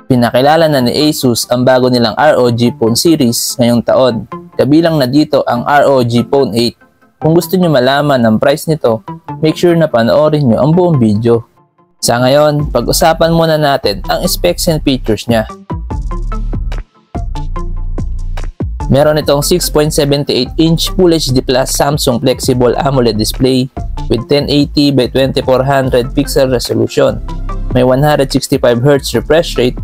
Pinakilala na ni Asus ang bago nilang ROG Phone series ngayong taon. Kabilang na dito ang ROG Phone 8. Kung gusto nyo malaman ang price nito, make sure na panoorin nyo ang buong video. Sa ngayon, pag-usapan muna natin ang specs and features niya. Meron itong 6.78-inch Full HD Plus Samsung Flexible AMOLED display with 1080 by 2400 pixel resolution. May 165Hz refresh rate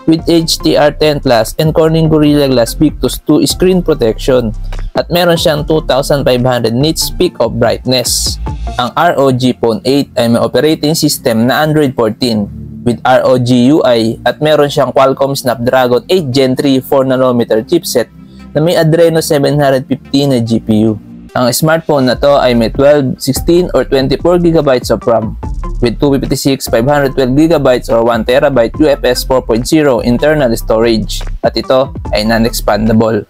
with HDR10 Plus and Corning Gorilla Glass Victus 2 screen protection at meron siyang 2500 nits peak of brightness. Ang ROG Phone 8 ay may operating system na Android 14 with ROG UI at meron siyang Qualcomm Snapdragon 8 Gen 3 4nm chipset na may Adreno 750 na GPU. Ang smartphone na to ay may 12, 16 or 24GB of RAM with 256, 512GB or 1TB UFS 4.0 internal storage at ito ay non-expandable.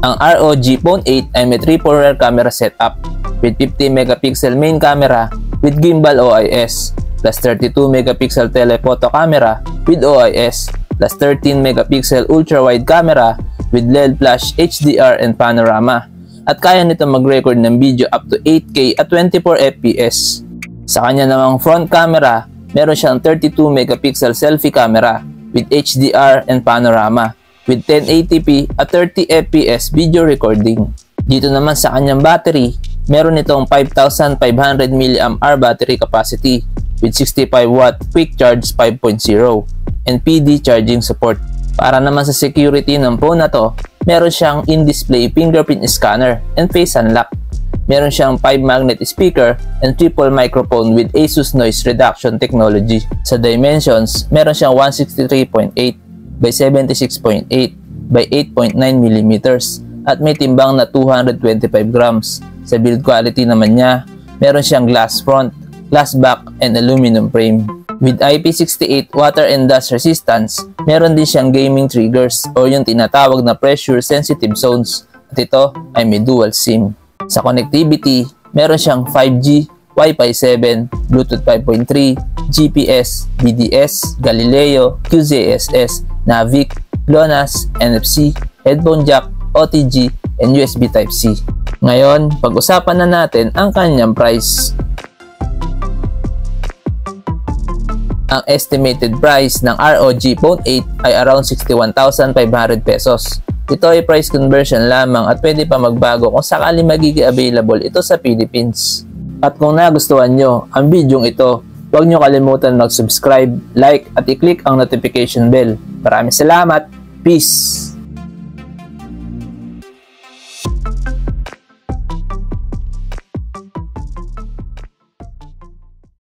Ang ROG Phone 8 ay may 3-4 rear camera setup with 50MP main camera with gimbal OIS plus 32MP telephoto camera with OIS plus 13MP ultra-wide camera with LED flash HDR and panorama. At kaya nito mag-record ng video up to 8K at 24fps. Sa kanya namang front camera, meron siyang 32MP selfie camera with HDR and panorama with 1080p at 30fps video recording. Dito naman sa kanyang battery, meron itong 5500 mAh battery capacity with 65W quick charge 5.0 and PD charging support. Para naman sa security ng phone na to, meron siyang in-display fingerprint scanner and face unlock. Meron siyang 5 magnet speaker and triple microphone with Asus noise reduction technology. Sa dimensions, meron siyang 163.8 by 76.8 by 8.9mm at may timbang na 225 grams. Sa build quality naman niya, meron siyang glass front, glass back and aluminum frame. With IP68 water and dust resistance, meron din siyang gaming triggers o yung tinatawag na pressure sensitive zones at ito ay may dual SIM. Sa connectivity, meron siyang 5G, Wi-Fi 7, Bluetooth 5.3, GPS, BDS, Galileo, QZSS, Navic, GLONASS, NFC, headphone jack, OTG, and USB Type-C. Ngayon, pag-usapan na natin ang kanyang price. Ang estimated price ng ROG Phone 8 ay around 61,500 pesos. Ito ay price conversion lamang at pwede pa magbago kung sakali magiging available ito sa Philippines. At kung nagustuhan nyo ang bidyong ito, huwag nyo kalimutan mag-subscribe, like at i-click ang notification bell. Maraming salamat! Peace!